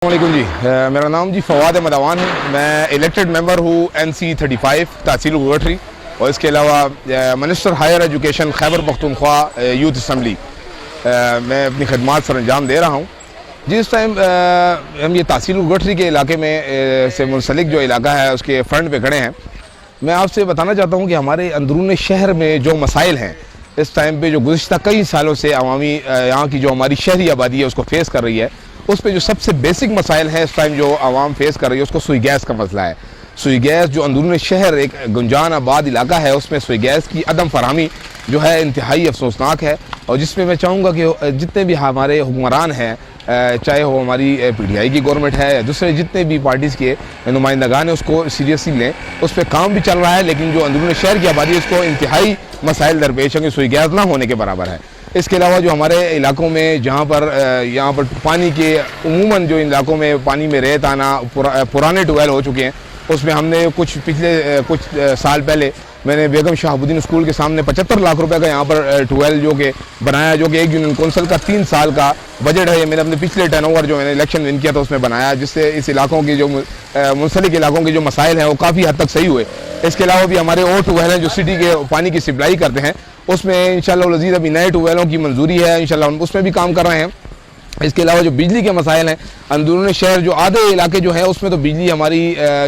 वालेकुम जी, मेरा नाम जी फवाद अहमद अवान है। मैं इलेक्टेड मेंबर हूँ NC35 तहसील गठरी और इसके अलावा minister higher education Khyber Pakhtunkhwa youth assembly मैं अपनी खदमात सर अंजाम दे रहा हूँ। जिस टाइम हम ये तहसील गठरी के इलाके में से मुंसलिक जो इलाका है उसके फ्रंट पे खड़े हैं, मैं आपसे बताना चाहता हूँ कि हमारे अंदरून शहर में जो मसाइल हैं इस टाइम पे, जो गुज़िश्ता कई सालों से अवामी यहाँ की जो हमारी शहरी आबादी है उसको फेस कर रही है, उस पर जो सबसे बेसिक मसाइल है इस टाइम जो आवाम फेस कर रही है उसको सुई गैस का मसला है। सुई गैस जो अंदरून शहर एक गुंजान आबाद इलाका है उसमें सुई गैस की अदम फराहमी जो है इंतहाई अफसोसनाक है। और जिसमें मैं चाहूँगा कि जितने भी हमारे हुक्मरान हैं, चाहे वो हमारी PTI की गवर्नमेंट है या दूसरे जितने भी पार्टीज़ के नुमाइंदगान हैं, उसको सीरियसली लें। उस पर काम भी चल रहा है, लेकिन जो अंदरून शहर की आबादी है उसको इंतहाई मसाइल दरपेश है कि सुई गैस ना होने के बराबर है। इसके अलावा जो हमारे इलाकों में जहाँ पर यहाँ पर पानी के उमूमन जो इलाकों में पानी में रेत आना पुराने ट्यूबवेल हो चुके हैं, उसमें हमने कुछ साल पहले मैंने बेगम शहाबुद्दीन स्कूल के सामने 75 लाख रुपए का यहाँ पर ट्यूबवेल जो कि बनाया, जो कि एक यूनियन कौंसिल का 3 साल का बजट है। ये मैंने अपने पिछले टर्नओवर जो मैंने इलेक्शन विन किया था उसमें बनाया, जिससे इस इलाकों की जो मुंसलिक इलाकों के जो मसाइल हैं वो काफ़ी हद तक सही हुए। इसके अलावा भी हमारे और ट्यूबवेल हैं जो सिटी के पानी की सप्लाई करते हैं, उसमें इंशाल्लाह लजीज़ अभी नए ट्यूबवेलों की मंजूरी है, इंशाल्लाह हम उसमें भी काम कर रहे हैं। इसके अलावा जो बिजली के मसाइल हैं अंदरून शहर जो आधे इलाके जो है उसमें तो बिजली हमारी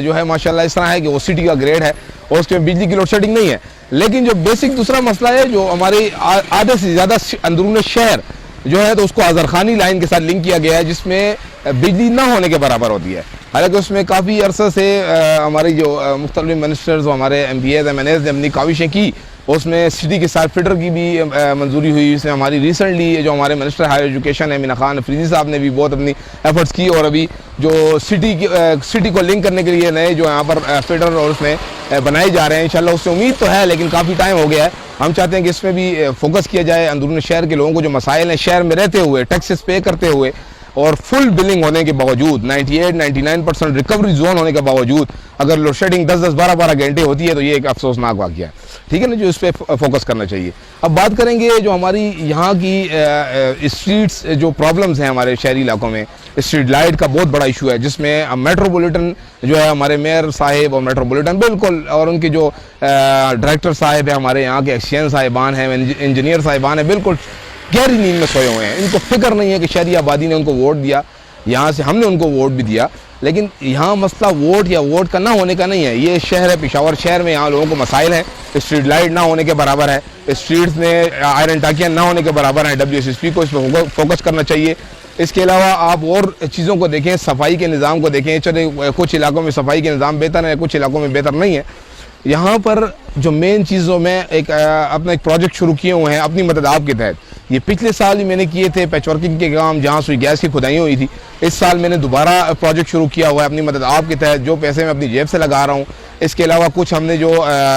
जो है माशाल्लाह इस तरह है कि वो सिटी का ग्रेड है और उसमें बिजली की लोड शेडिंग नहीं है। लेकिन जो बेसिक दूसरा मसला है जो हमारे आधे से ज़्यादा अंदरून शहर जो है तो उसको आज़रखानी लाइन के साथ लिंक किया गया है, जिसमें बिजली ना होने के बराबर होती है। हालांकि उसमें काफ़ी अरसे से हमारी जो मुख्तलिफ मिनिस्टर्स हमारे MPs MNAs ने अपनी काविशें की, उसमें सिटी के साथ फिटर की भी मंजूरी हुई। इसमें हमारी रिसेंटली जो हमारे मिनिस्टर हायर एजुकेशन है मीना खान अफरीदी साहब ने भी बहुत अपनी एफर्ट्स की और अभी जो सिटी को लिंक करने के लिए नए जो यहाँ पर फिटर और उसमें बनाए जा रहे हैं, इंशाल्लाह उससे उम्मीद तो है, लेकिन काफ़ी टाइम हो गया है। हम चाहते हैं कि इसमें भी फोकस किया जाए। अंदरून शहर के लोगों को जो मसाइल हैं शहर में रहते हुए, टैक्सेस पे करते हुए और फुल बिलिंग होने के बावजूद, 98-99% रिकवरी जोन होने के बावजूद अगर लोड शेडिंग 10-10, 12-12 घंटे होती है तो ये एक अफसोसनाक वाक़या है, ठीक है ना, जो इस पर फोकस करना चाहिए। अब बात करेंगे जो हमारी यहाँ की स्ट्रीट्स जो प्रॉब्लम्स हैं हमारे शहरी इलाकों में, स्ट्रीट लाइट का बहुत बड़ा इशू है, जिसमें मेट्रोपॉलिटन जो है हमारे मेयर साहिब और मेट्रोपॉलिटन बिल्कुल और उनके जो डायरेक्टर साहिब है, हमारे यहाँ के एक्सचेंज साहिबान हैं, इंजीनियर साहिबान हैं, बिल्कुल गहरी नींद में सोए हुए हैं। इनको फिक्र नहीं है कि शहरी आबादी ने उनको वोट दिया, यहाँ से हमने उनको वोट भी दिया, लेकिन यहाँ मसला वोट या वोट का ना होने का नहीं है। ये शहर है पेशावर शहर में, यहाँ लोगों को मसाइल हैं, स्ट्रीट लाइट ना होने के बराबर है, स्ट्रीट्स में आयरन टाकियाँ ना होने के बराबर हैं। WSSP को इस पर फोकस करना चाहिए। इसके अलावा आप और चीज़ों को देखें, सफाई के निज़ाम को देखें। चले कुछ इलाकों में सफाई के निज़ाम बेहतर है, कुछ इलाकों में बेहतर नहीं है। यहाँ पर जो मेन चीज़ों में अपना एक प्रोजेक्ट शुरू किए हुए हैं अपनी मदद आप के तहत। ये पिछले साल ही मैंने किए थे पैचवर्किंग के काम, जहाँ सुई गैस की खुदाई हुई थी। इस साल मैंने दोबारा प्रोजेक्ट शुरू किया हुआ है अपनी मदद आप के तहत, जो पैसे मैं अपनी जेब से लगा रहा हूँ। इसके अलावा कुछ हमने जो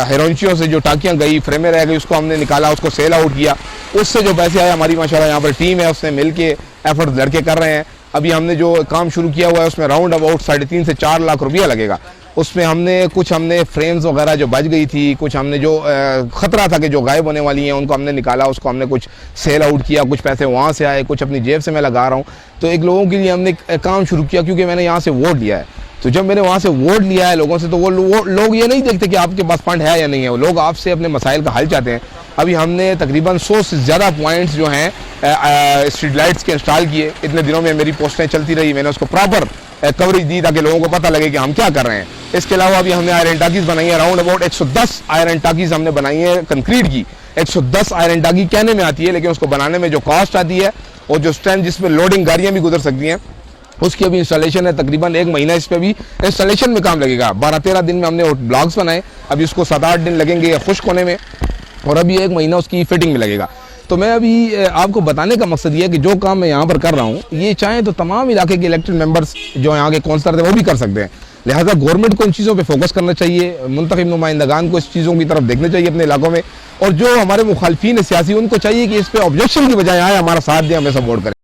हेरोंचियों से जो टाकियाँ गई, फ्रेमें रह गई, उसको हमने निकाला, उसको सेल आउट किया, उससे जो पैसे आए हमारी माशाल्लाह यहाँ पर टीम है उसने मिल के एफर्ट लड़के कर रहे हैं। अभी हमने जो काम शुरू किया हुआ है उसमें राउंड अबाउट 3.5 से 4 लाख रुपया लगेगा। उसमें हमने फ्रेम्स वगैरह जो बच गई थी, कुछ हमने जो ख़तरा था कि जो गायब होने वाली हैं उनको हमने निकाला, उसको हमने कुछ सेल आउट किया, कुछ पैसे वहाँ से आए, कुछ अपनी जेब से मैं लगा रहा हूँ। तो एक लोगों के लिए हमने काम शुरू किया, क्योंकि मैंने यहाँ से वोट लिया है। तो जब मैंने वहाँ से वोट लिया है लोगों से, तो वो लोग ये नहीं देखते कि आपके पास फंड है या नहीं है, वो लोग आपसे अपने मसाइल का हल चाहते हैं। अभी हमने तकरीबन 100 से ज़्यादा पॉइंट्स जो हैं स्ट्रीट लाइट्स के इंस्टॉल किए। इतने दिनों में मेरी पोस्टें चलती रही, मैंने उसको प्रॉपर कवरेज दी ताकि लोगों को पता लगे कि हम क्या कर रहे हैं। इसके अलावा अभी हमने आयरन टाकीज़ बनाई है, राउंड अबाउट 110 आयरन टाकीज़ हमने बनाई है कंक्रीट की। 110 आयरन टाकी कहने में आती है, लेकिन उसको बनाने में जो कॉस्ट आती है और जो स्ट्रेंथ जिसमें लोडिंग गाड़ियाँ भी गुजर सकती हैं, उसकी अभी इंस्टॉलेशन है। तकरीबन 1 महीना इस पर भी इंस्टॉलेशन में काम लगेगा। 12-13 दिन में हमने ब्लॉक्स बनाए, अभी उसको 7-8 दिन लगेंगे खुश्क होने में, और अभी 1 महीना उसकी फिटिंग में लगेगा। तो मैं अभी आपको बताने का मकसद ये है कि जो काम मैं यहाँ पर कर रहा हूँ, ये चाहें तो तमाम इलाके के इलेक्टेड मेंबर्स जो यहाँ के कौंसलर थे वो भी कर सकते हैं। लिहाजा गवर्नमेंट को इन चीज़ों पे फोकस करना चाहिए, मुंतखब नुमाइंदगान को इस चीज़ों की तरफ देखना चाहिए अपने इलाकों में, और जो हमारे मुखालफीन सियासी उनको चाहिए कि इस पर ऑब्जेक्शन की बजाय आए, हमारा साथ दें, हमें सपोर्ट करें।